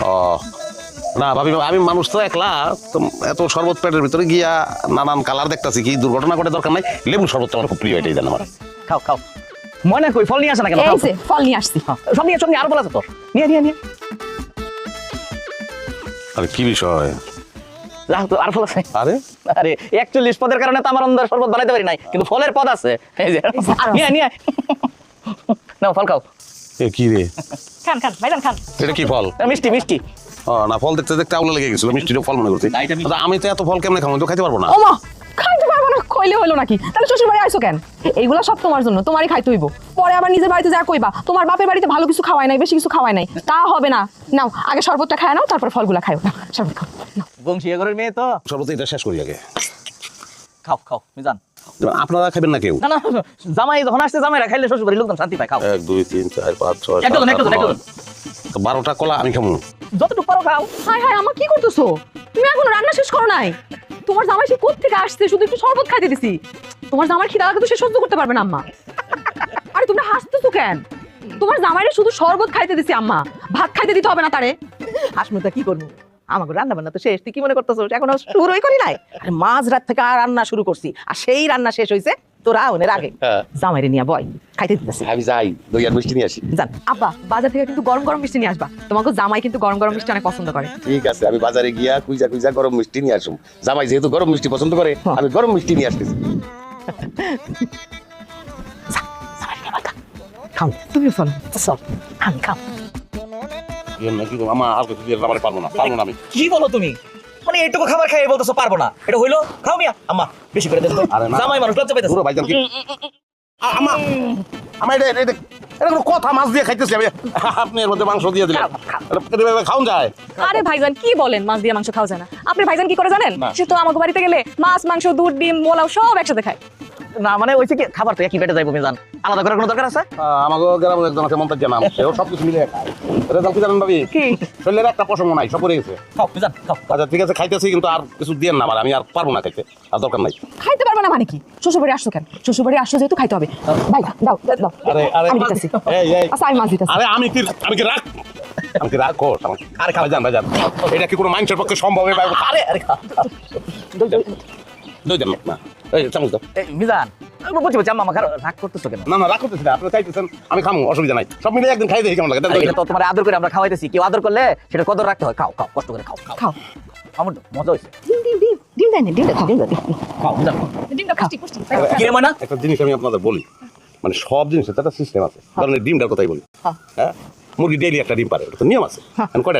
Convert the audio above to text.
ও না ভাবি, আমি মানুষ তো একলা, তো এত শরবত পেটের ভিতরে গিয়া নানান কালার দেখতাছি, কি দুর্ঘটনা ঘটে দরকার নাই। লেবুর শরবত আমার খুব প্রিয়, এটাই দেন আমার। খাও খাও। মনে কই ফল নিয়ে আসে না কেন? এই যে ফল নিয়ে আসছি। সব নিয়ে চল, আর বলা তো তোর নিয়ে নিয়ে নিয়ে আরে কি বিষয়? লাহ তো আর ফল আছে। আরে আরে 41 পদের কারণে তো আমার অন্ধের শরবত বানাইতে পারি নাই, কিন্তু ফলের পদ আছে। এই যে নিয়ে নিয়ে নাও ফল খাও। এ কি রে, খান খান ভাইজান খান। এটা কি ফল? মিষ্টি মিষ্টি। ও না, ফল দেখতে দেখতে আউলা লেগে গেছিল, মিষ্টিটা ফল মনে করছি। আচ্ছা, আমি তো এত ফল কেমনে খাবো? তো খাইতে পারবো না। ওমা খাইতে পারবো না কইলে হলো নাকি? তাহলে শ্বশুর বাড়ি আইছো কেন? এইগুলা সব তোমার জন্য, তোমারই খাইতে হইব। পরে আবার নিজের বাড়িতে যা কইবা তোমার বাপের বাড়িতে ভালো কিছু খাওয়াই নাই, বেশি কিছু খাওয়াই নাই, তা হবে না। নাও আগে শরবতটা খায় নাও, তারপর ফলগুলা খাও। নাও শরবত খাও। নাও। বংশীয়গরের মেয়ে তো। শরবত এটা শেষ করি আগে। খাও খাও মিজান। আপনারা খাবেন না কেউ? না না, জামাই যখন আসছে জামাইরা খাইলে শ্বশুর বাড়ির লোকজন শান্তি পায়। খাও 1 2 3 4 5 6 একটা জন, একটা জন, একটা জন। 12টা কলা আমি খাবো। যতটুকু পারো খাও। হাই হাই আমা কি করতেছো? তুমি এখনো রান্না শেষ করো নাই? তোমার জামাই সে কোথা থেকে আসছে? শুধু একটু শরবত খাইতে দিছি। তোমার জামাই খিদা লাগলে তো সে সহ্য করতে পারবে না আম্মা। আরে তোমরা হাসতেছো কেন? তোমার জামাইরে শুধু শরবত খাইতে দিছি আম্মা, ভাত খাইতে দিতে হবে না তারে। হাসমুতা কি করবো, আমাকে রান্না বান্না তো শেষ। তুই কি মনে করতেছ এখনো শুরুই করি নাই? আরে মাঝ রাত থেকে আর রান্না শুরু করছি, আর সেই রান্না শেষ হয়েছে তোরা আউনের আগে। জামাইরে নিয়ে বয় খাইতে দিতেছি। আমি যাই, দই আর মিষ্টি নিয়ে আসি। জান আব্বা বাজার থেকে কিন্তু গরম গরম মিষ্টি নিয়ে আসবা, তোমাকে জামাই কিন্তু গরম গরম মিষ্টি অনেক পছন্দ করে। ঠিক আছে, আমি বাজারে গিয়া কুইজা কুইজা গরম মিষ্টি নিয়ে আসুম। জামাই যেহেতু গরম মিষ্টি পছন্দ করে, আমি গরম মিষ্টি নিয়ে আসতেছি। খাও তুমিও চলো। চল আমি খাও। আমার আর কিছু দিয়ে আমার পারবো না, পারবো না আমি। কি বলো তুমি? মানে এইটুকু খাবার খাইয়ে বলতেছো পারবো না? এটা হইলো? খাও মিয়া আম্মা বেশি করে দেন তো। আরে না। জামাই মানুষ লজ্জা পাইতেছে। পুরো ভাইজান কি আমার আমার এটা কোনো কথা মাছ দিয়ে খাইতেছি আমি, আপনি এর মধ্যে মাংস দিয়ে দিলেন। খাওন যায়? আরে ভাইজান কি বলেন, মাছ দিয়ে মাংস খাওয়া যায় না? আপনি ভাইজান কি করে জানেন? না। সে তো আমাকে বাড়িতে গেলে মাছ মাংস দুধ ডিম মোলাও সব একসাথে খায়। না মানে ওই কি খাবার তো একই পেটে যাইবো মিজান, আলাদা করার কোনো দরকার আছে? আমাকে গ্রামে একজন আছে মমতাজ জানাম, সেও সবকিছু মিলে খায়। রেজাল্ট কি জানেন ভাবি? কি? শরীরের একটা পশম নাই, সব পড়ে গেছে। খাও মিজান খাও। আচ্ছা ঠিক আছে, খাইতেছি, কিন্তু আর কিছু দিয়ে না, আমি আর পারবো না খাইতে, আর দরকার নাই। খাইতে পারবে না মানে কি? শ্বশুর বাড়ি আসছো কেন? শ্বশুর বাড়ি আসছো যেহেতু খাইতে হবে। ভাই দাও দাও। আরে আরে আমি দিতেছি। এই আচ্ছা আমি মাছ দিতেছি। আরে আমি কি রাখ, আমি কি রাখো? আরে ভাইজান এটা কি কোনো মানুষের পক্ষে সম্ভব? আরে আরে খা। দই দেন না, এই চামচ দাও। এই মিজান বলছি বলছি আম্মা আমাকে রাগ করতেছো কেন? না না, রাগ করতেছি না, আপনি চাইতেছেন আমি খামো, অসুবিধা নাই। সব মিলে একদিন খাই দেখি কেমন লাগে। দেন, আরে দই এটা দেন। তো তোমার আদর করে আমরা খাওয়াইতেছি, কেউ আদর করলে সেটা কদর রাখতে হয়। খাও খাও কষ্ট করে খাও খাও খাও। আমার মজা হয়েছে। ডিম ডিম ডিম ডিম দেন, ডিম খাও। খাও মিজান ডিমটা পুষ্টি পুষ্টি। কি রে ময়না? একটা জিনিস আমি আপনাদের বলি, মানে সব জিনিসের একটা সিস্টেম আছে। ধরেন এই ডিমটার কথাই বলি, হ্যাঁ মুরগি ডেইলি একটা ডিম পারে, এটা তো নিয়ম আছে। এখন কয়টা